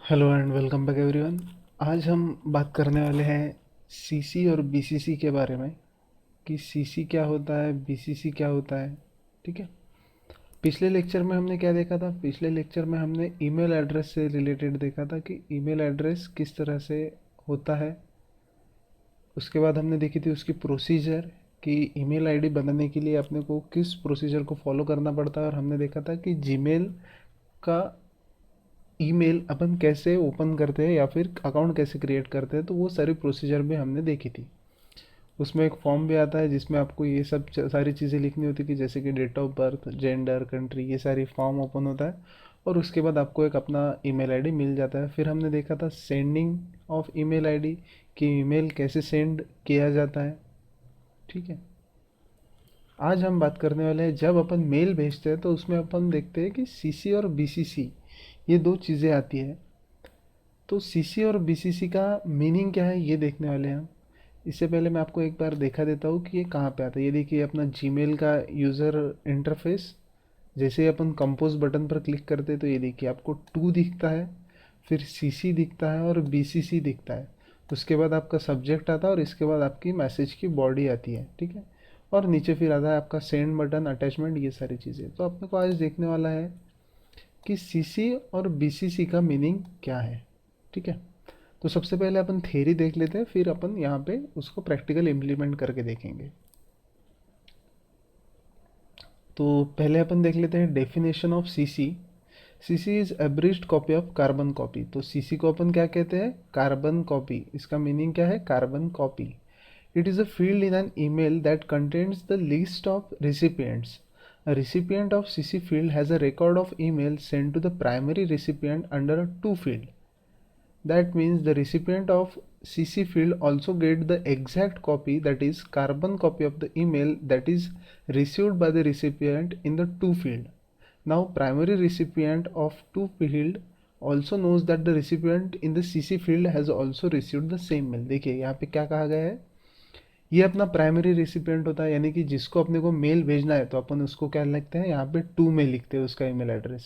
Hello and welcome back everyone. आज हम बात करने वाले हैं सीसी और बीसीसी के बारे में कि सीसी क्या होता है, बीसीसी क्या होता है। ठीक है। पिछले लेक्चर में हमने क्या देखा था? पिछले लेक्चर में हमने ईमेल एड्रेस से रिलेटेड देखा था कि ईमेल एड्रेस किस तरह से होता है। उसके बाद हमने देखी थी उसकी प्रोसीजर कि ईमेल आईडी बनाने के लिए अपने को किस प्रोसीजर को फॉलो करना पड़ता है। और हमने देखा था कि जीमेल का ईमेल अपन कैसे ओपन करते हैं या फिर अकाउंट कैसे क्रिएट करते हैं, तो वो सारी प्रोसीजर भी हमने देखी थी। उसमें एक फॉर्म भी आता है जिसमें आपको ये सब सारी चीज़ें लिखनी होती थी, जैसे कि date of birth, gender, country, ये सारी फॉर्म ओपन होता है। और उसके बाद आपको एक अपना ईमेल आईडी मिल जाता है। फिर हमने देखा था सेंडिंग ऑफ ईमेल आईडी कि ईमेल कैसे सेंड किया जाता है। ठीक है। आज हम बात करने वाले हैं जब अपन मेल भेजते हैं तो उसमें अपन देखते हैं कि सीसी और बीसीसी ये दो चीज़ें आती है। तो सीसी और बीसीसी का मीनिंग क्या है ये देखने वाले हैं हम। इससे पहले मैं आपको एक बार देखा देता हूँ कि ये कहाँ पे आता है। ये देखिए अपना जीमेल का यूज़र इंटरफेस। जैसे ही अपन कंपोज बटन पर क्लिक करते हैं तो ये देखिए आपको टू दिखता है, फिर सीसी दिखता है और बीसीसी दिखता है। उसके बाद आपका सब्जेक्ट आता है और इसके बाद आपकी मैसेज की बॉडी आती है। ठीक है। और नीचे फिर आता है आपका सेंड बटन, अटैचमेंट, ये सारी चीज़ें। तो अपने को आज देखने वाला है कि सीसी और बीसीसी का मीनिंग क्या है। ठीक है। तो सबसे पहले अपन थ्योरी देख लेते हैं, फिर अपन यहाँ पे उसको प्रैक्टिकल इम्प्लीमेंट करके देखेंगे। तो पहले अपन देख लेते हैं definition of CC. CC is abridged copy of carbon copy. तो सीसी को अपन क्या कहते हैं? Carbon copy. इसका मीनिंग क्या है? Carbon copy. It is a field in an email that contains the list of recipients. A recipient of CC field has a record of email sent to the primary recipient under a to field. That means the recipient of CC field also get the exact copy, that is carbon copy of the email that is received by the recipient in the to field. Now primary recipient of to field also knows that the recipient in the CC field has also received the same mail. देखिए यहाँ पे क्या कहा गया है, ये अपना primary recipient होता है, यानी कि जिसको अपने को मेल भेजना है तो अपन उसको क्या लिखते हैं, यहाँ पे टू में लिखते हैं उसका ईमेल एड्रेस।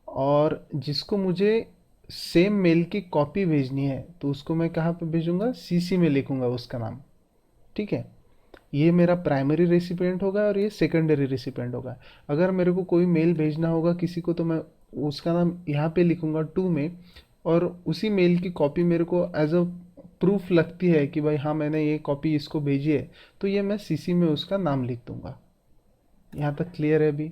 और जिसको मुझे सेम मेल की कॉपी भेजनी है तो उसको मैं कहाँ पे भेजूंगा? सीसी में लिखूंगा उसका नाम। ठीक है। ये मेरा प्राइमरी रेसिपिएंट होगा और ये सेकेंडरी रेसिपिएंट होगा। अगर मेरे को कोई मेल भेजना होगा किसी को तो मैं उसका नाम यहाँ पे लिखूंगा टू में, और उसी मेल की कॉपी मेरे को एज अ प्रूफ लगती है कि भाई हाँ मैंने ये कॉपी इसको भेजी है, तो ये मैं सीसी में उसका नाम लिख दूंगा। यहाँ तक क्लियर है अभी?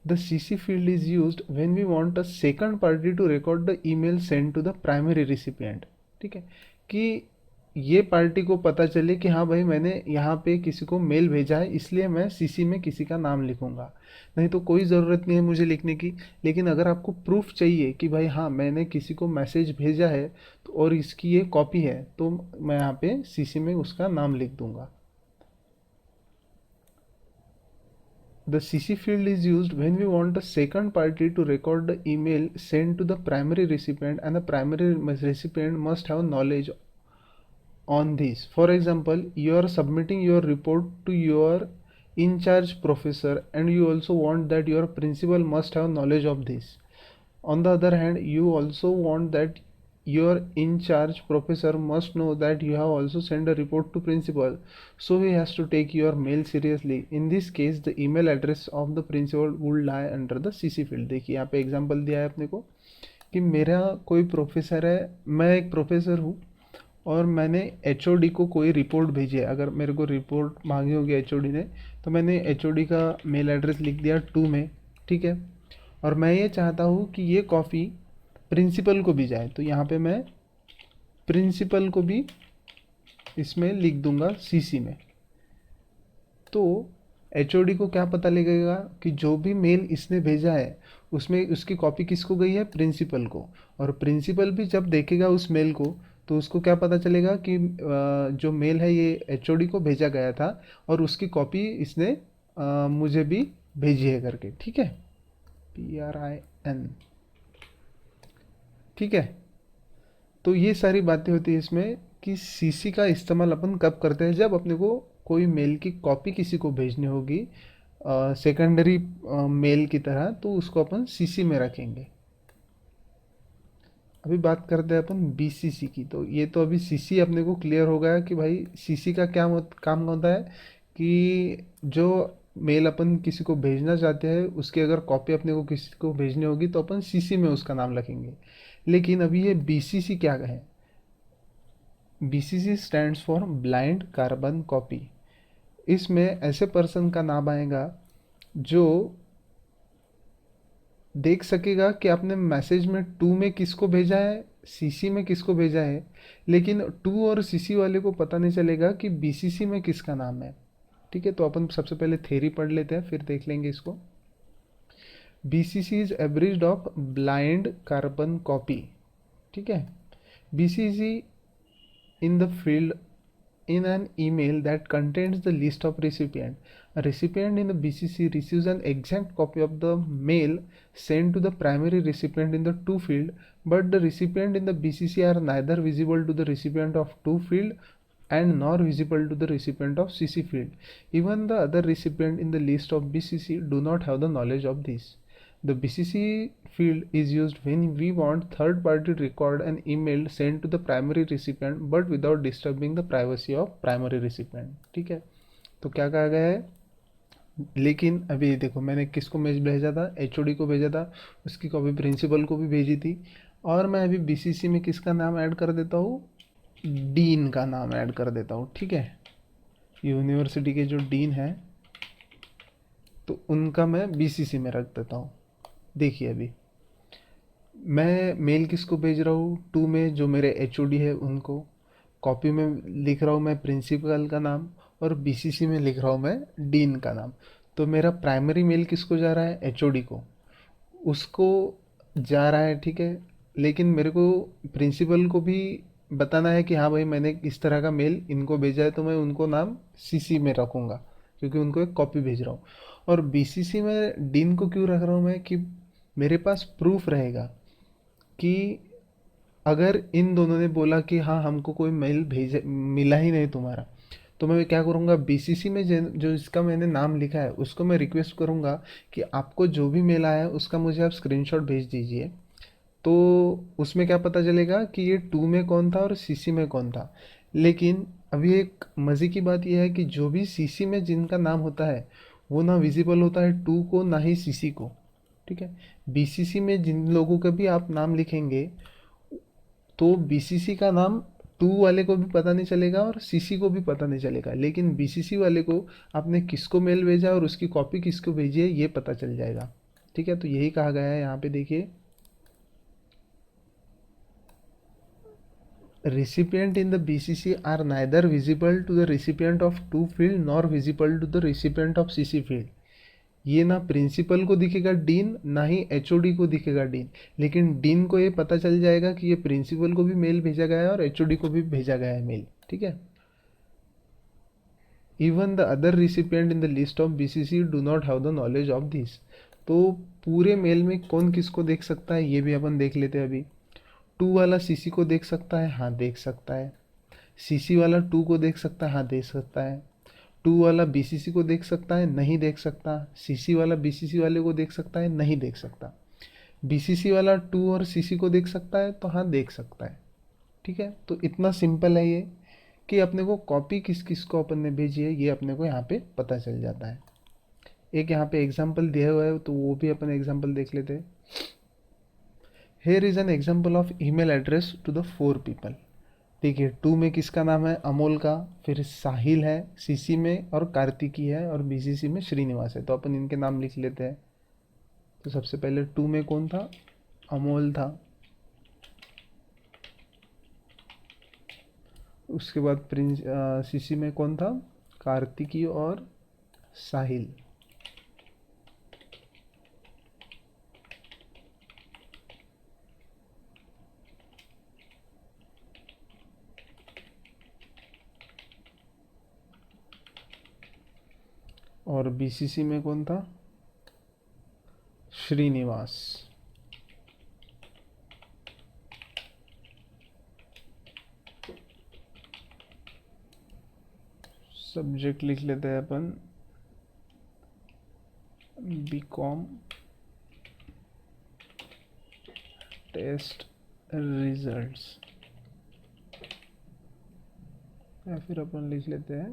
The CC field is used when we want a second party to record the email sent to the primary recipient. ठीक है। कि ये पार्टी को पता चले कि हाँ भाई मैंने यहाँ पे किसी को मेल भेजा है, इसलिए मैं सीसी में किसी का नाम लिखूंगा। नहीं तो कोई ज़रूरत नहीं है मुझे लिखने की। लेकिन अगर आपको प्रूफ चाहिए कि भाई हाँ मैंने किसी को मैसेज भेजा है तो और इसकी ये कॉपी है, तो मैं यहाँ पे सीसी में उसका नाम लिख दूंगा। The CC field is used when we want a second party to record the email sent to the primary recipient, and the primary recipient must have knowledge on this. For example, you are submitting your report to your in charge professor and you also want that your principal must have knowledge of this. On the other hand, you also want that your in charge professor must know that you have also sent a report to principal, so he has to take your mail seriously. In this case the email address of the principal would lie under the CC field. देखिए यहाँ पे example दिया है अपने को कि मेरा कोई प्रोफेसर है, मैं एक प्रोफेसर हूँ और मैंने एचओडी को कोई रिपोर्ट भेजी है। अगर मेरे को रिपोर्ट मांगी होगी एचओडी ने, तो मैंने एचओडी का मेल एड्रेस लिख दिया टू में। ठीक है। और मैं ये चाहता हूँ कि ये कॉपी प्रिंसिपल को भी जाए, तो यहाँ पे मैं प्रिंसिपल को भी इसमें लिख दूंगा सीसी में। तो एचओडी को क्या पता लगेगा कि जो भी मेल इसने भेजा है उसमें उसकी कॉपी किसको गई है? प्रिंसिपल को। और प्रिंसिपल भी जब देखेगा उस मेल को तो उसको क्या पता चलेगा कि जो मेल है ये एचओडी को भेजा गया था और उसकी कॉपी इसने मुझे भी भेजी है करके। ठीक है। PRIN। ठीक है। तो ये सारी बातें होती है इसमें कि सीसी का इस्तेमाल अपन कब करते हैं? जब अपने को कोई मेल की कॉपी किसी को भेजनी होगी सेकेंडरी मेल की तरह, तो उसको अपन सीसी में रखेंगे। अभी बात करते हैं अपन बीसीसी की। तो ये तो अभी सीसी अपने को क्लियर हो गया कि भाई सीसी का क्या काम होता है कि जो मेल अपन किसी को भेजना चाहते हैं उसकी अगर कॉपी अपने को किसी को भेजनी होगी तो अपन सीसी में उसका नाम लिखेंगे। लेकिन अभी ये बीसीसी क्या है? BCC stands for blind carbon copy. इसमें ऐसे पर्सन का नाम आएगा जो देख सकेगा कि आपने मैसेज में टू में किसको भेजा है, सीसी में किसको भेजा है, लेकिन टू और सीसी वाले को पता नहीं चलेगा कि बीसीसी में किसका नाम है। ठीक है, तो अपन सबसे पहले थ्योरी पढ़ लेते हैं फिर देख लेंगे इसको। BCC is average of blind carbon copy. ठीक है, BCC in the field in an email that contains the list of recipient. A recipient in the BCC receives an exact copy of the mail sent to the primary recipient in the to field, but the recipient in the BCC are neither visible to the recipient of to field and nor visible to the recipient of CC field. Even the other recipient in the list of BCC do not have the knowledge of this. The BCC field is used when we want third party to record an email sent to the primary recipient but without disturbing the privacy of primary recipient. ठीक है, तो क्या कहा गया है? लेकिन अभी देखो मैंने किसको मेज भेजा था, एचओडी को भेजा था, उसकी कॉपी प्रिंसिपल को भी भेजी थी। और मैं अभी बीसीसी में किसका नाम ऐड कर देता हूँ? डीन का नाम ऐड कर देता हूँ। ठीक है, यूनिवर्सिटी के जो डीन है तो उनका मैं बीसीसी में रख देता हूँ। देखिए अभी मैं मेल किसको भेज रहा हूँ? टू में जो मेरे एचओडी है उनको। कॉपी में लिख रहा हूँ मैं प्रिंसिपल का नाम और बीसीसी में लिख रहा हूँ मैं डीन का नाम। तो मेरा प्राइमरी मेल किसको जा रहा है? एचओडी को, उसको जा रहा है। ठीक है, लेकिन मेरे को प्रिंसिपल को भी बताना है कि हाँ भाई मैंने इस तरह का मेल इनको भेजा है, तो मैं उनको नाम सीसी में रखूँगा क्योंकि उनको एक कॉपी भेज रहा हूँ। और बीसीसी में डीन को क्यों रख रहा हूँ मैं? कि मेरे पास प्रूफ रहेगा कि अगर इन दोनों ने बोला कि हाँ हमको कोई मेल भेज मिला ही नहीं तुम्हारा, तो मैं क्या करूँगा, बीसीसी में जो इसका मैंने नाम लिखा है उसको मैं रिक्वेस्ट करूँगा कि आपको जो भी मेल आया है उसका मुझे आप स्क्रीनशॉट भेज दीजिए। तो उसमें क्या पता चलेगा कि ये टू में कौन था और सीसी में कौन था। लेकिन अभी एक मज़े की बात यह है कि जो भी सीसी में जिनका नाम होता है वो ना विजिबल होता है टू को ना ही सीसी को। ठीक है, बीसीसी में जिन लोगों का भी आप नाम लिखेंगे तो बीसीसी का नाम टू वाले को भी पता नहीं चलेगा और सीसी को भी पता नहीं चलेगा, लेकिन बीसीसी वाले को आपने किसको मेल भेजा और उसकी कॉपी किसको भेजी है ये पता चल जाएगा। ठीक है, तो यही कहा गया है यहाँ पे। देखिए, recipient in the BCC are neither visible to the recipient of to field nor visible to the recipient of CC field। ये ना प्रिंसिपल को दिखेगा डीन ना ही एचओडी को दिखेगा डीन, लेकिन डीन को ये पता चल जाएगा कि ये प्रिंसिपल को भी मेल भेजा गया है और एचओडी को भी भेजा गया है मेल। ठीक है, even the other recipient in the list of BCC do not have the knowledge of this. तो पूरे मेल में कौन किसको देख सकता है ये भी अपन देख लेते हैं अभी। टू वाला सीसी को देख सकता है, हाँ देख सकता है। सीसी वाला टू को देख सकता है, हाँ देख सकता है। टू वाला बीसीसी को देख सकता है, नहीं देख सकता। सीसी वाला बीसीसी वाले को देख सकता है, नहीं देख सकता। बीसीसी वाला टू और सीसी को देख सकता है, तो हाँ देख सकता है। ठीक है, तो इतना सिंपल है ये कि अपने को कॉपी किस किस को अपन ने भेजी है ये अपने को यहाँ पे पता चल जाता है। एक यहाँ पे एग्जाम्पल दिया हुआ है तो वो भी अपन एग्जाम्पल देख लेते हैं। Here is an example of email address to the four people. देखिए, टू में किसका नाम है? अमोल का, फिर साहिल है सीसी में और कार्तिकी है और बीसीसी में श्रीनिवास है। तो अपन इनके नाम लिख लेते हैं। तो सबसे पहले टू में कौन था? अमोल था। उसके बाद प्रिंस सीसी में कौन था? कार्तिकी और साहिल। और बीसीसी में कौन था? श्रीनिवास। सब्जेक्ट लिख लेते हैं अपन बीकॉम टेस्ट रिजल्ट्स, या फिर अपन लिख लेते हैं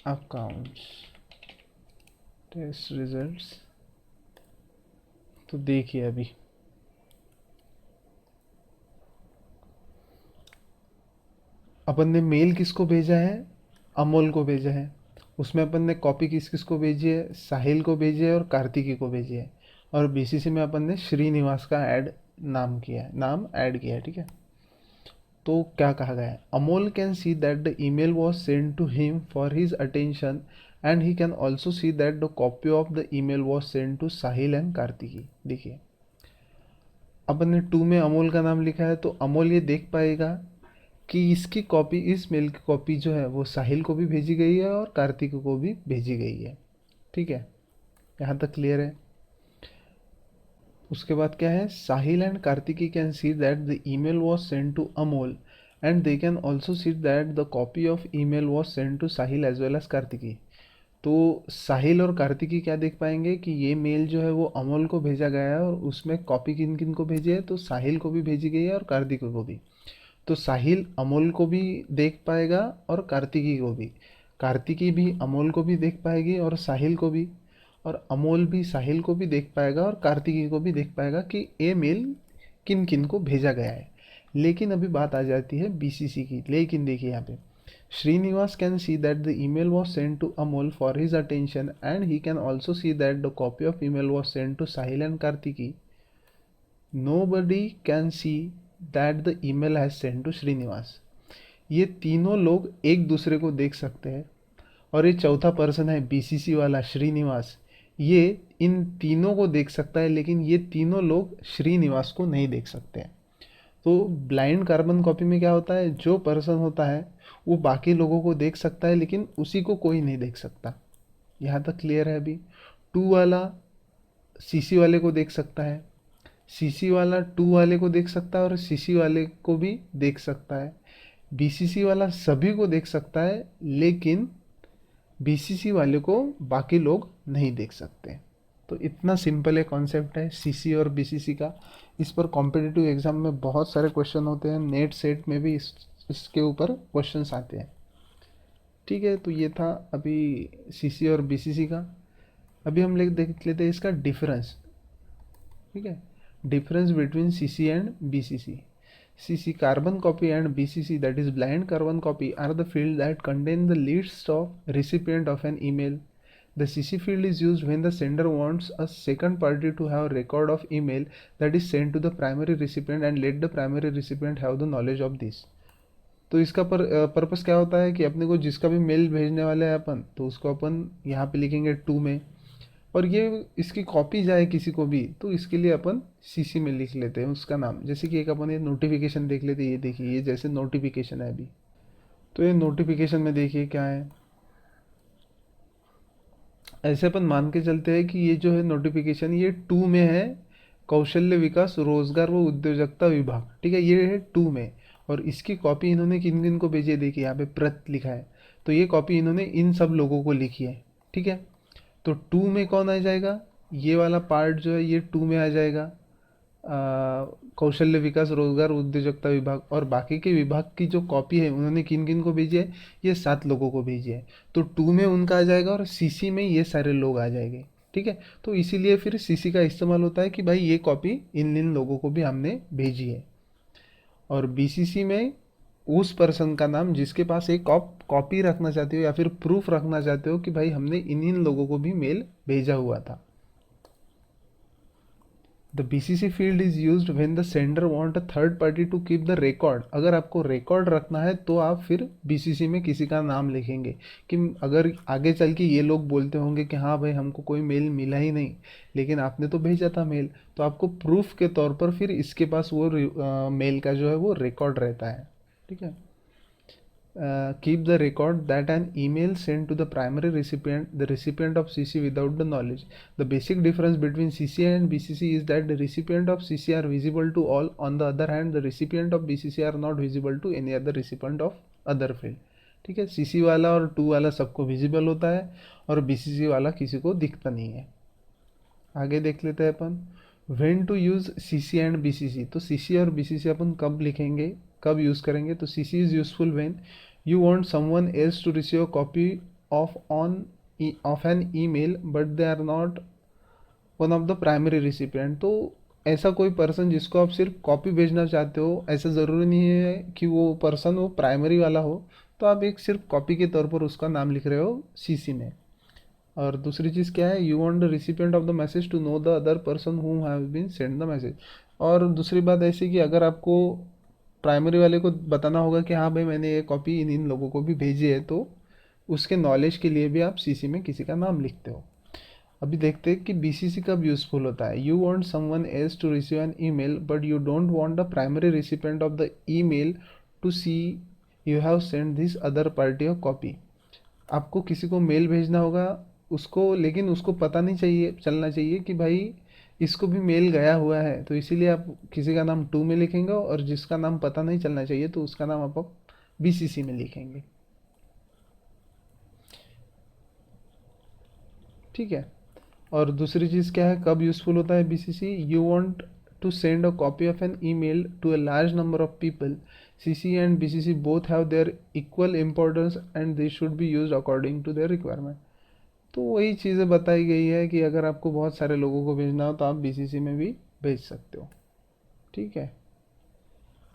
अकाउंट्स टेस्ट रिजल्ट्स। तो देखिए अभी अपन ने मेल किसको भेजा है, अमोल को भेजा है। उसमें अपन ने कॉपी किस किस को भेजी है, साहिल को भेजी है और कार्तिकी को भेजी है। और बीसीसी में अपन ने श्रीनिवास का ऐड नाम किया है, नाम ऐड किया है, ठीक है। तो क्या कहा गया है, Amol can see that the email was send to him for his attention and he can also see that the copy of the email was send to Sahil and Kartiki. देखिए अपन ने टू में अमोल का नाम लिखा है, तो अमोल ये देख पाएगा कि इसकी कॉपी, इस मेल की कॉपी जो है वो साहिल को भी भेजी गई है और कार्तिक को भी भेजी गई है, ठीक है। यहाँ तक क्लियर है। उसके बाद क्या है, Sahil and Kartiki can see that the email was send to Amol and they can also see that the copy of email was send to Sahil as well as Kartiki. तो साहिल और कार्तिकी क्या देख पाएंगे कि ये मेल जो है वो अमोल को भेजा गया है और उसमें कॉपी किन किन को भेजी है, तो साहिल को भी भेजी गई है और कार्तिकी को भी। तो साहिल अमोल को भी देख पाएगा और कार्तिकी को भी, कार्तिकी भी अमोल को भी देख पाएगी और साहिल को भी, और अमोल भी साहिल को भी देख पाएगा और कार्तिकी को भी देख पाएगा कि ये मेल किन किन को भेजा गया है। लेकिन अभी बात आ जाती है बीसीसी की। लेकिन देखिए यहाँ पे Srinivas can see that the email was send to Amol for his attention and he can also see that the copy of email was send to Sahil and Kartiki. Nobody can see that the email has send to Srinivas. ये तीनों लोग एक दूसरे को देख सकते हैं और ये चौथा पर्सन है बीसीसी वाला श्रीनिवास, ये इन तीनों को देख सकता है, लेकिन ये तीनों लोग श्रीनिवास को नहीं देख सकते हैं। तो ब्लाइंड कार्बन कॉपी में क्या होता है, जो पर्सन होता है वो बाकी लोगों को देख सकता है लेकिन उसी को कोई नहीं देख सकता। यहाँ तक क्लियर है। अभी टू वाला सीसी वाले को देख सकता है, सीसी वाला टू वाले को देख सकता है और सीसी वाले को भी देख सकता है। बीसीसी वाला सभी को देख सकता है लेकिन बीसीसी वाले को बाकी लोग नहीं देख सकते। तो इतना सिंपल है कॉन्सेप्ट है सीसी और बीसीसी का। इस पर कॉम्पिटिटिव एग्जाम में बहुत सारे क्वेश्चन होते हैं, नेट सेट में भी इसके ऊपर क्वेश्चंस आते हैं, ठीक है। तो ये था अभी सीसी और बीसीसी का। अभी हम देख लेते हैं इसका डिफरेंस, ठीक है। Difference between CC and BCC. CC carbon copy and BCC, that is blind carbon copy, are the field that contain the list of recipient of an email. The CC field is used when the sender wants a second party to have record of email that is sent to the primary recipient and let the primary recipient have the knowledge of this. तो इसका purpose क्या होता है कि अपने को जिसका भी मेल भेजने वाले हैं अपन, तो उसको अपन यहाँ पे लिखेंगे टू में, और ये इसकी कॉपी जाए किसी को भी तो इसके लिए अपन सीसी में लिख लेते हैं उसका नाम। जैसे कि एक अपन ये नोटिफिकेशन देख लेते हैं, ये देखिए ये जैसे नोटिफिकेशन है अभी, तो ये नोटिफिकेशन में देखिए क्या है, ऐसे अपन मान के चलते हैं कि ये जो है नोटिफिकेशन ये टू में है, कौशल्य विकास रोजगार व उद्योजकता विभाग, ठीक है, ये है टू में। और इसकी कॉपी इन्होंने किन किन को भेजी है, देखिए यहाँ पे प्रत लिखा है, तो ये कॉपी इन्होंने इन सब लोगों को लिखी है, ठीक है। तो टू में कौन आ जाएगा, ये वाला पार्ट जो है ये टू में आ जाएगा, कौशल्य विकास रोजगार उद्योजकता विभाग। और बाकी के विभाग की जो कॉपी है उन्होंने किन किन को भेजी है, ये 7 लोगों को भेजी है, तो टू में उनका आ जाएगा और सीसी में ये सारे लोग आ जाएंगे, ठीक है। तो इसीलिए फिर सीसी का इस्तेमाल होता है कि भाई ये कॉपी इन लोगों को भी हमने भेजी है। और बीसीसी में उस पर्सन का नाम जिसके पास एक कॉपी रखना चाहते हो या फिर प्रूफ रखना चाहते हो कि भाई हमने इन लोगों को भी मेल भेजा हुआ था। The BCC field is used when the sender want a third party to keep the record. अगर आपको रिकॉर्ड रखना है तो आप फिर बीसीसी में किसी का नाम लिखेंगे कि अगर आगे चल के ये लोग बोलते होंगे कि हाँ भाई हमको कोई मेल मिला ही नहीं लेकिन आपने तो भेजा था मेल, तो आपको प्रूफ के तौर पर फिर इसके पास वो मेल का जो है वो रिकॉर्ड रहता है, ठीक है। Keep the record that an email sent to the primary recipient, the recipient of CC without the knowledge. The basic difference between CC and BCC is that the recipient of CC are visible to all. On the other hand, the recipient of BCC are not visible to any other recipient of other field. ठीक है, CC वाला और 2 वाला सबको visible होता है और BCC वाला किसी को दिखता नहीं है। आगे देख लेते हैं अपन when to use CC and BCC. तो सीसी और बीसीसी अपन कब लिखेंगे, कब यूज़ करेंगे। तो CC is useful when you want someone else to receive a copy of on of an email but they are not one of the primary recipient. तो ऐसा कोई पर्सन जिसको आप सिर्फ कॉपी भेजना चाहते हो, ऐसा ज़रूरी नहीं है कि वो पर्सन वो प्राइमरी वाला हो, तो आप एक सिर्फ कॉपी के तौर पर उसका नाम लिख रहे हो सीसी में। और दूसरी चीज़ क्या है, you want the recipient of the message to know the other person who have been send the message. और दूसरी बात ऐसी कि अगर आपको प्राइमरी वाले को बताना होगा कि हाँ भाई मैंने ये कॉपी इन इन लोगों को भी भेजी है, तो उसके नॉलेज के लिए भी आप सीसी में किसी का नाम लिखते हो। अभी देखते हैं कि बीसीसी कब यूजफुल होता है। You want someone else to receive an email but you don't want the primary recipient of the email to see you have send this other party of copy. आपको किसी को मेल भेजना होगा उसको, लेकिन उसको पता नहीं चाहिए चलना चाहिए कि भाई इसको भी मेल गया हुआ है, तो इसीलिए आप किसी का नाम टू में लिखेंगे और जिसका नाम पता नहीं चलना चाहिए तो उसका नाम आप बीसीसी में लिखेंगे। ठीक है। और दूसरी चीज़ क्या है, कब यूज़फुल होता है BCC, you want to send a copy of an email to a large number of people. CC and BCC both have their equal importance and they should be used according to their requirement. तो वही चीज़ें बताई गई है कि अगर आपको बहुत सारे लोगों को भेजना हो तो आप बीसीसी में भी भेज सकते हो। ठीक है।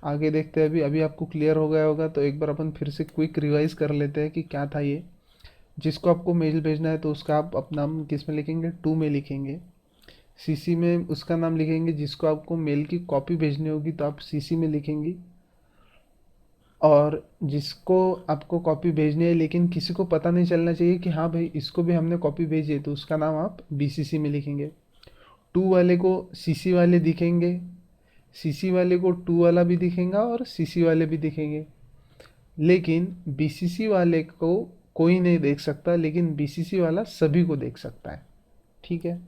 आगे देखते हैं। अभी अभी आपको क्लियर हो गया होगा, तो एक बार अपन फिर से क्विक रिवाइज कर लेते हैं कि क्या था ये। जिसको आपको मेल भेजना है तो उसका आप अपना नाम किस में लिखेंगे, टू में लिखेंगे। सीसी में उसका नाम लिखेंगे, जिसको आपको मेल की कॉपी भेजनी होगी तो आप सीसी में लिखेंगे। और जिसको आपको कॉपी भेजनी है लेकिन किसी को पता नहीं चलना चाहिए कि हाँ भाई इसको भी हमने कॉपी भेजी है, तो उसका नाम आप बीसीसी में लिखेंगे। टू वाले को सीसी वाले दिखेंगे, सीसी वाले को टू वाला भी दिखेगा और सीसी वाले भी दिखेंगे। लेकिन बीसीसी वाले को कोई नहीं देख सकता, लेकिन बीसीसी वाला सभी को देख सकता है। ठीक है।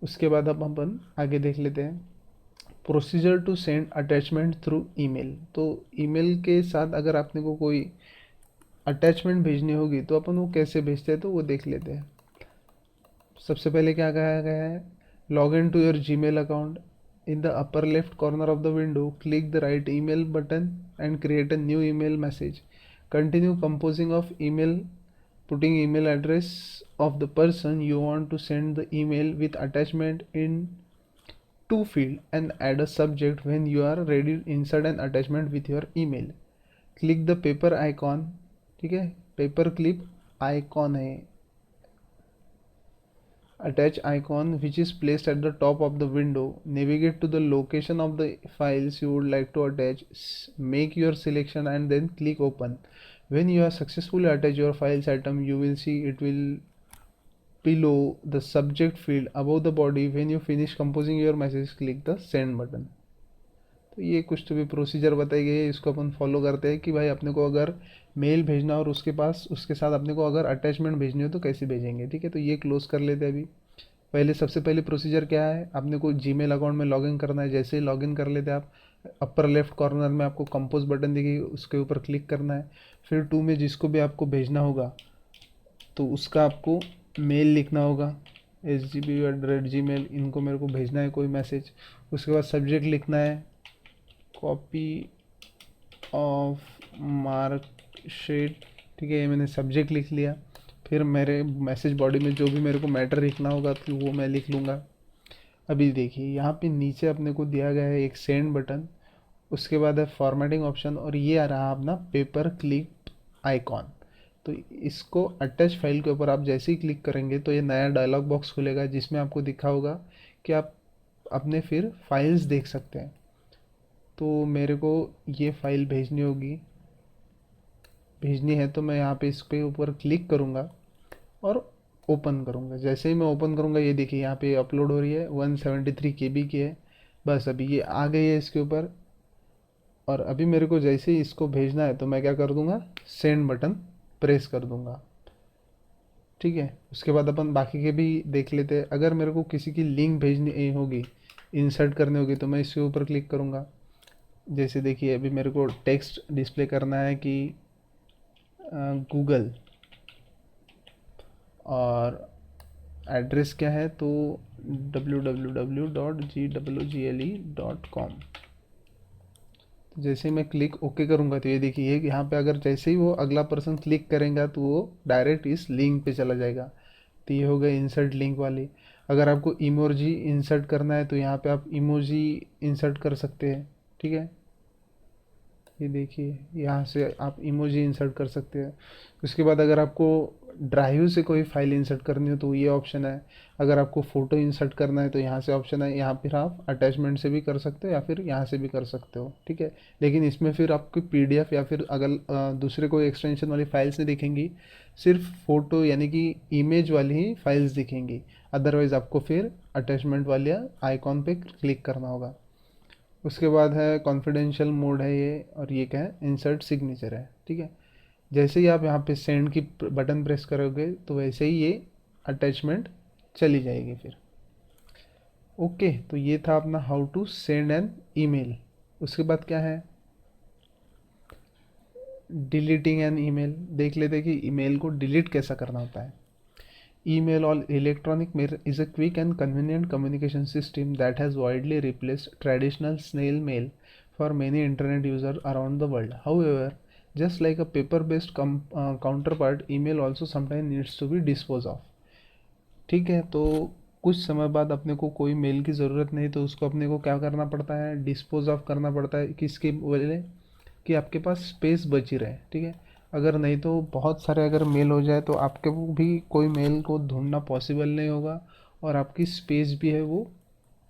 उसके बाद अब अपन आगे देख लेते हैं procedure to send attachment through email. तो ईमेल के साथ अगर आपने को कोई अटैचमेंट भेजनी होगी तो अपन वो कैसे भेजते हैं तो वो देख लेते हैं। सबसे पहले क्या कहा गया है, log in to your Gmail account. In the upper left corner of the window click the right email button and create a new email message. Continue composing of email, putting email address of the person you want to send the email with attachment in to field and add a subject. When you are ready insert an attachment with your email, click the paper icon। ठीक है, paper clip icon है, attach icon which is placed at the top of the window, navigate to the location of the files you would like to attach, make your selection and then click open। When you have successfully attached your files item, you will see it will below the subject field above the body। When you finish composing your message, click the send button। तो ये कुछ तो भी procedure बताई गई है, इसको अपन follow करते हैं कि भाई अपने को अगर मेल भेजना और उसके पास उसके साथ अपने को अगर अटैचमेंट भेजनी हो तो कैसे भेजेंगे। ठीक है, तो ये क्लोज कर लेते हैं अभी। पहले सबसे पहले प्रोसीजर क्या है, आपने को जीमेल अकाउंट में लॉगिन करना है। जैसे ही लॉगिन कर लेते हैं आप, अपर लेफ्ट कॉर्नर में आपको कंपोज बटन दिखेगी, उसके ऊपर क्लिक करना है। फिर टू में जिसको भी आपको भेजना होगा तो उसका आपको मेल लिखना होगा, SGB@gmail, इनको मेरे को भेजना है कोई मैसेज। उसके बाद सब्जेक्ट लिखना है कॉपी ऑफ मार्कशीट। ठीक है, ये मैंने सब्जेक्ट लिख लिया। फिर मेरे मैसेज बॉडी में जो भी मेरे को मैटर लिखना होगा तो वो मैं लिख लूँगा। अभी देखिए यहाँ पे नीचे अपने को दिया गया है एक सेंड बटन, उसके बाद है फॉर्मेटिंग ऑप्शन और ये आ रहा अपना पेपर क्लिप आइकॉन। तो इसको अटैच फाइल के ऊपर आप जैसे ही क्लिक करेंगे तो ये नया डायलॉग बॉक्स खुलेगा जिसमें आपको दिखा होगा कि आप अपने फिर फाइल्स देख सकते हैं। तो मेरे को ये फाइल भेजनी है तो मैं यहाँ पे इसके ऊपर क्लिक करूँगा और ओपन करूँगा। जैसे ही मैं ओपन करूँगा ये देखिए यहाँ पे अपलोड हो रही है, 173 KB की है। बस अभी ये आ गई है इसके ऊपर। और अभी मेरे को जैसे ही इसको भेजना है तो मैं क्या कर दूँगा, सेंड बटन प्रेस कर दूँगा। ठीक है, उसके बाद अपन बाकी के भी देख लेते हैं। अगर मेरे को किसी की लिंक भेजनी होगी, इंसर्ट करनी होगी, तो मैं इसके ऊपर क्लिक करूँगा। जैसे देखिए अभी मेरे को टेक्स्ट डिस्प्ले करना है कि गूगल और एड्रेस क्या है तो www.gwgle.com। जैसे ही मैं क्लिक ओके करूँगा तो ये देखिए यहाँ पे अगर जैसे ही वो अगला पर्सन क्लिक करेगा तो वो डायरेक्ट इस लिंक पे चला जाएगा। तो ये हो गया इंसर्ट लिंक वाली। अगर आपको इमोजी इंसर्ट करना है तो यहाँ पे आप इमोजी इंसर्ट कर सकते हैं। ठीक है, ये देखिए यहाँ से आप इमोजी इंसर्ट कर सकते हैं। उसके बाद अगर आपको ड्राइव से कोई फाइल इंसर्ट करनी हो तो ये ऑप्शन है। अगर आपको फ़ोटो इंसर्ट करना है तो यहाँ से ऑप्शन है। यहाँ फिर आप अटैचमेंट से भी कर सकते हो या फिर यहाँ से भी कर सकते हो। ठीक है, लेकिन इसमें फिर आपकी पीडीएफ या फिर अगर दूसरे कोई एक्सटेंशन वाली फाइल्स नहीं दिखेंगी, सिर्फ फ़ोटो यानी कि इमेज वाली ही फाइल्स दिखेंगी। अदरवाइज़ आपको फिर अटैचमेंट वाले आइकॉन पे क्लिक करना होगा। उसके बाद है कॉन्फिडेंशियल मोड है ये, और ये क्या है, इंसर्ट सिग्नेचर है। ठीक है, जैसे ही आप यहाँ पे सेंड की बटन प्रेस करोगे तो वैसे ही ये अटैचमेंट चली जाएगी फिर। ओके, तो ये था अपना how to send an email. उसके बाद क्या है, डिलीटिंग एन ईमेल। देख लेते हैं कि ईमेल को डिलीट कैसा करना होता है। Email or electronic mail is a quick and convenient communication system that has widely replaced traditional snail mail for many internet users around the world. However, just like a paper-based counterpart, email also sometimes needs to be disposed of. ठीक है, तो कुछ समय बाद अपने को कोई mail की ज़रूरत नहीं तो उसको अपने को क्या करना पड़ता है, डिस्पोज ऑफ करना पड़ता है। किसके वजह, कि आपके पास स्पेस बची रहे। ठीक है, अगर नहीं तो बहुत सारे अगर मेल हो जाए तो आपके वो भी कोई मेल को ढूंढना पॉसिबल नहीं होगा और आपकी स्पेस भी है वो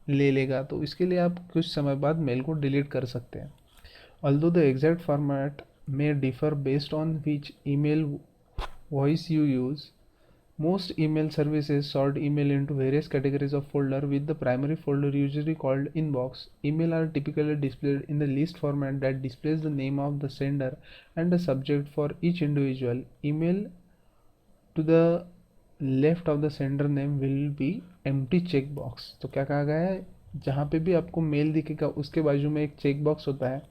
ले लेगा। तो इसके लिए आप कुछ समय बाद मेल को डिलीट कर सकते हैं। Although the exact format may differ based on which email voice you use, most email services sort email into various categories of folder, with the primary folder usually called inbox. Email are typically displayed in the list format that displays the name of the sender and the subject for each individual email. To the left of the sender name will be empty check box. तो क्या कहा गया है, जहाँ पे भी आपको mail दिखेगा उसके बाजू में एक चेक बॉक्स होता है।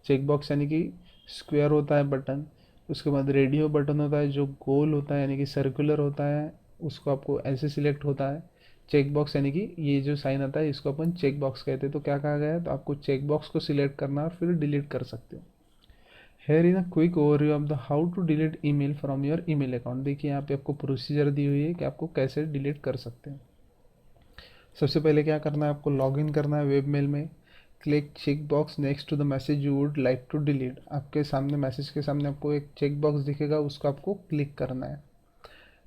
चेक बॉक्स यानी कि स्क्वायर होता है बटन। उसके बाद रेडियो बटन होता है जो गोल होता है यानी कि सर्कुलर होता है, उसको आपको ऐसे सिलेक्ट होता है। चेक बॉक्स यानी कि ये जो साइन आता है इसको अपन चेक बॉक्स कहते हैं। तो क्या कहा गया है, तो आपको चेक बॉक्स को सिलेक्ट करना और फिर डिलीट कर सकते हो। Here in a quick overview of the how to delete email from your email account. देखिए यहाँ पे आपको प्रोसीजर दी हुई है कि आपको कैसे डिलीट कर सकते हैं। सबसे पहले क्या करना है, आपको लॉगिन करना है वेब मेल में। Click check box next to the message you would like to delete. आपके सामने मैसेज के सामने आपको एक चेक बॉक्स दिखेगा, उसको आपको क्लिक करना है।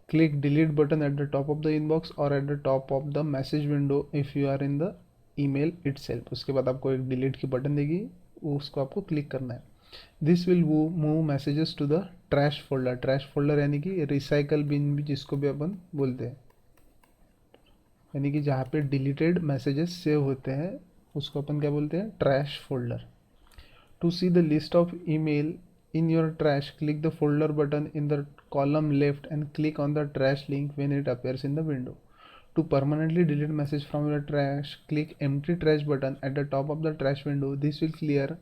Click delete button at the top of the inbox और at the top of the message window if you are in the email itself. उसके बाद आपको एक डिलीट की बटन देगी, उसको आपको क्लिक करना है। This will move messages to the trash folder. Trash folder यानी कि रिसाइकल बिन भी जिसको भी अपन बोलते हैं, यानी कि जहाँ पे डिलीटेड मैसेजेस सेव होते हैं उसको अपन क्या बोलते हैं, trash folder. To see the list of email in your trash, click the folder button in the column left and click on the trash link when it appears in the window. To permanently delete message from your trash, click empty trash button at the top of the trash window. This will clear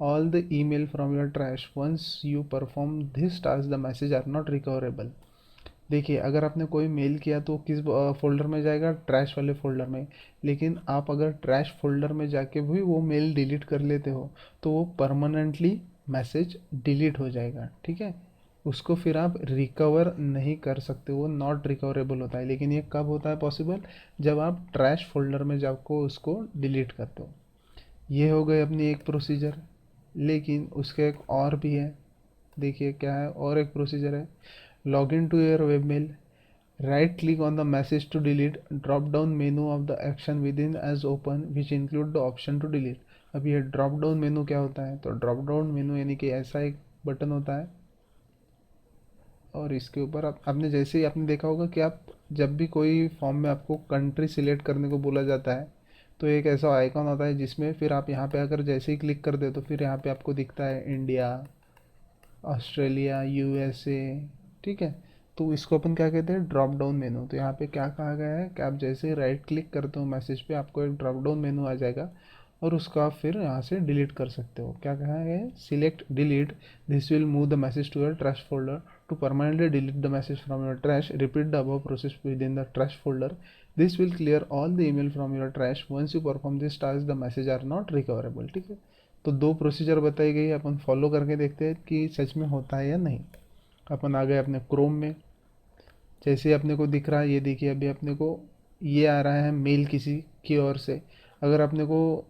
all the email from your trash. Once you perform this task, the message are not recoverable. देखिए अगर आपने कोई mail किया तो किस folder में जाएगा, trash वाले फोल्डर में। लेकिन आप अगर ट्रैश फोल्डर में जाके भी वो मेल डिलीट कर लेते हो तो वो परमानेंटली मैसेज डिलीट हो जाएगा। ठीक है, उसको फिर आप रिकवर नहीं कर सकते, वो नॉट रिकवरेबल होता है। लेकिन ये कब होता है पॉसिबल, जब आप ट्रैश फोल्डर में जाको उसको डिलीट करते हो। ये हो गई अपनी एक प्रोसीजर। लेकिन उसका एक और भी है, देखिए क्या है, और एक प्रोसीजर है। Log in to your web mail, right click on the message to delete, drop down menu of the action within edge open which include the option to delete. अब ये ड्रॉप डाउन मेनू क्या होता है, तो drop down मेनू यानी कि ऐसा एक बटन होता है और इसके ऊपर आपने जैसे ही आपने देखा होगा कि आप जब भी कोई फॉर्म में आपको कंट्री सिलेक्ट करने को बोला जाता है तो एक ऐसा आइकॉन होता है जिसमें फिर आप यहाँ पे अगर जैसे ही क्लिक कर दे तो फिर यहाँ पे आपको दिखता है इंडिया, ऑस्ट्रेलिया, यूएसए। ठीक है, तो इसको अपन क्या कहते हैं, ड्रॉप डाउन मेनू। तो यहाँ पे क्या कहा गया है कि आप जैसे राइट क्लिक करते हो मैसेज पे आपको एक ड्रॉप डाउन मेनू आ जाएगा और उसको आप फिर यहाँ से डिलीट कर सकते हो। क्या कहा है, select delete, this will move the message to your trash folder. To permanently delete the message from your trash, repeat the above process within the trash folder. This will clear all the email from your trash. Once you perform this task, the message are not recoverable. ठीक है, तो दो procedure बताई गई, अपन follow करके देखते हैं कि सच में होता है या नहीं। अपन आ गए अपने क्रोम में, जैसे अपने को दिख रहा है, ये देखिए अभी अपने को ये आ रहा है मेल किसी की ओर से। अगर अपने को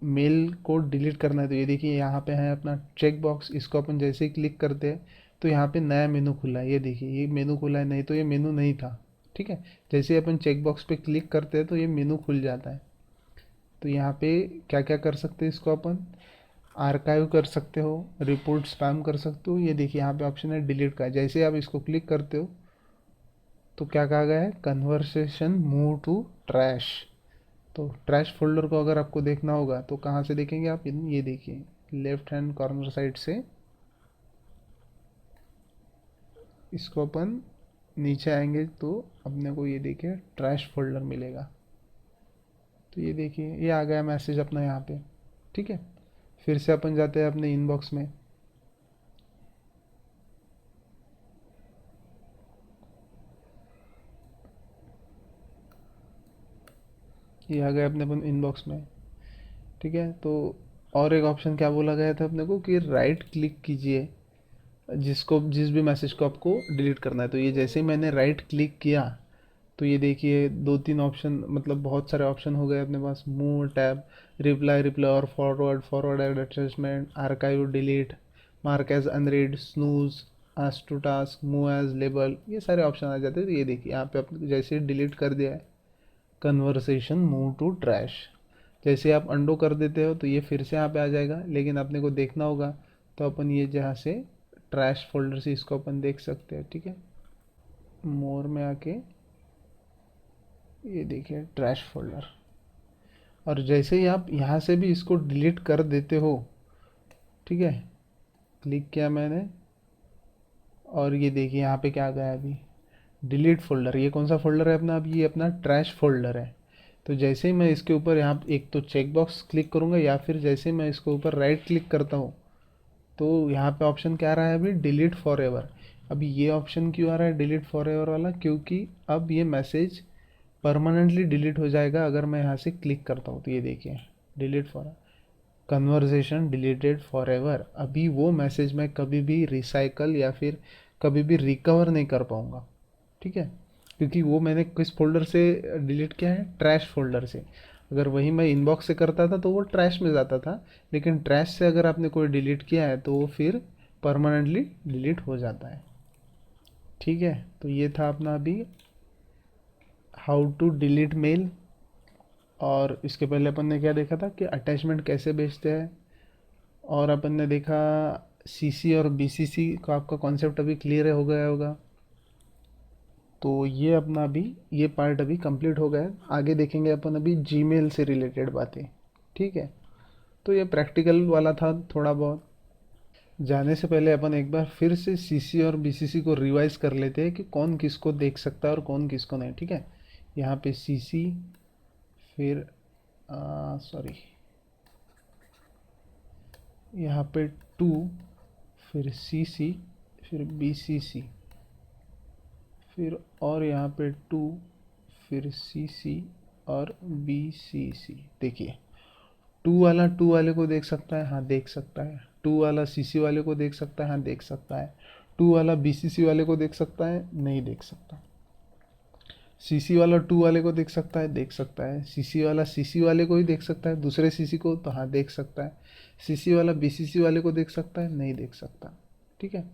मेल को डिलीट करना है तो ये देखिए यहाँ पे है अपना चेक बॉक्स, इसको अपन जैसे ही क्लिक करते हैं तो यहाँ पे नया मेनू खुला है। ये देखिए ये मेनू खुला है, नहीं तो ये मेनू नहीं था। ठीक है, जैसे ही अपन चेक बॉक्स पे क्लिक करते हैं तो ये मेनू खुल जाता है। तो यहाँ पे क्या क्या कर सकते हैं, इसको अपन आर्काइव कर सकते हो, रिपोर्ट स्पैम कर सकते हो। ये देखिए यहाँ पे ऑप्शन है डिलीट का, जैसे आप इसको क्लिक करते हो तो क्या कहा गया है, कन्वर्सेशन मूव टू ट्रैश। तो ट्रैश फोल्डर को अगर आपको देखना होगा तो कहाँ से देखेंगे आप, ये देखिए लेफ्ट हैंड कॉर्नर साइड से इसको अपन नीचे आएंगे तो अपने को ये देखिए ट्रैश फोल्डर मिलेगा। तो ये देखिए ये आ गया मैसेज अपना यहाँ पे। ठीक है, फिर से अपन जाते हैं अपने इनबॉक्स में। ये आ गया अपने अपन इनबॉक्स में। ठीक है, तो और एक ऑप्शन क्या बोला गया था अपने को कि राइट क्लिक कीजिए जिसको जिस भी मैसेज को आपको डिलीट करना है। तो ये जैसे ही मैंने राइट क्लिक किया तो ये देखिए दो तीन ऑप्शन, मतलब बहुत सारे ऑप्शन हो गए अपने पास। मूव टैब, रिप्लाई रिप्लाई और forward, forward add attachment, archive delete, mark as unread, snooze, add to task, move as label, ये सारे ऑप्शन आ जाते हैं। तो ये देखिए यहाँ पे आपने जैसे डिलीट कर दिया है कन्वर्सेशन मूव टू ट्रैश, जैसे आप अंडो कर देते हो तो ये फिर से यहाँ पे आ जाएगा। लेकिन अपने को देखना होगा तो अपन ये जहाँ से ट्रैश फोल्डर से इसको अपन देख सकते हैं। ठीक है, मोर में आके ये देखिए ट्रैश फोल्डर, और जैसे ही आप यहाँ से भी इसको डिलीट कर देते हो, ठीक है, क्लिक किया मैंने और ये देखिए यहाँ पे क्या गया अभी, डिलीट फोल्डर। ये कौन सा फोल्डर है अपना, अब ये अपना ट्रैश फोल्डर है। तो जैसे ही मैं इसके ऊपर यहाँ एक तो चेक बॉक्स क्लिक करूँगा या फिर जैसे ही मैं इसके ऊपर राइट क्लिक करता हूँ तो यहाँ पे ऑप्शन क्या आ रहा है अभी, डिलीट फॉर एवर। अभी ये ऑप्शन क्यों आ रहा है डिलीट फॉर एवर वाला, क्योंकि अब ये मैसेज परमानेंटली डिलीट हो जाएगा अगर मैं यहाँ से क्लिक करता हूँ। तो ये देखिए delete for conversation deleted for ever. अभी वो मैसेज मैं कभी भी रिसाइकल या फिर कभी भी रिकवर नहीं कर पाऊँगा। ठीक है, क्योंकि वो मैंने किस फोल्डर से डिलीट किया है, ट्रैश फोल्डर से। अगर वही मैं इनबॉक्स से करता था तो वो ट्रैश में जाता था, लेकिन ट्रैश से अगर आपने कोई डिलीट किया है तो वो फिर परमानेंटली डिलीट हो जाता है। ठीक है, तो ये था अपना अभी हाउ टू डिलीट मेल। और इसके पहले अपन ने क्या देखा था कि अटैचमेंट कैसे भेजते हैं, और अपन ने देखा सीसी और बीसीसी का आपका कॉन्सेप्ट अभी क्लियर हो गया होगा। तो ये अपना अभी ये पार्ट अभी कंप्लीट हो गया है। आगे देखेंगे अपन अभी जीमेल से रिलेटेड बातें। ठीक है, तो ये प्रैक्टिकल वाला था थोड़ा बहुत। जाने से पहले अपन एक बार फिर से सीसी और बीसीसी को रिवाइज कर लेते हैं कि कौन किसको देख सकता है और कौन किसको नहीं। ठीक है, यहाँ पे सीसी, फिर सॉरी यहाँ पे 2, फिर सीसी, फिर बीसीसी, फिर और यहाँ पे 2, फिर सीसी और बीसीसी। देखिए 2 वाले को देख सकता है, हाँ देख सकता है। 2 वाला सीसी वाले को देख सकता है, हाँ देख सकता है। 2 वाला बीसीसी वाले को देख सकता है, नहीं देख सकता। सीसी वाला 2 वाले को देख सकता है, देख सकता है। सीसी वाला सीसी वाले को ही देख सकता है, दूसरे सीसी को, तो हाँ देख सकता है। सीसी वाला बीसीसी वाले को देख सकता है, नहीं देख सकता। ठीक है,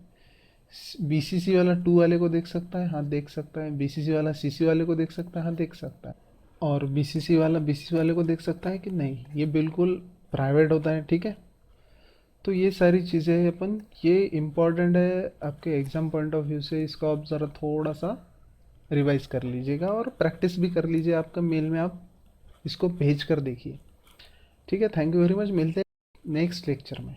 बीसीसी वाला 2 वाले को देख सकता है, हाँ देख सकता है। बीसीसी वाला सीसी वाले को देख सकता है, हाँ देख सकता है। और बीसीसी वाला बीसीसी वाले को देख सकता है कि नहीं, ये बिल्कुल प्राइवेट होता है। ठीक है, तो ये सारी चीज़ें अपन, ये इम्पॉर्टेंट है आपके एग्ज़ाम पॉइंट ऑफ व्यू से। इसको आप ज़रा थोड़ा सा रिवाइज कर लीजिएगा और प्रैक्टिस भी कर लीजिए। आपका मेल में आप इसको भेज कर देखिए। ठीक है, थैंक यू वेरी मच, मिलते हैं नेक्स्ट लेक्चर में।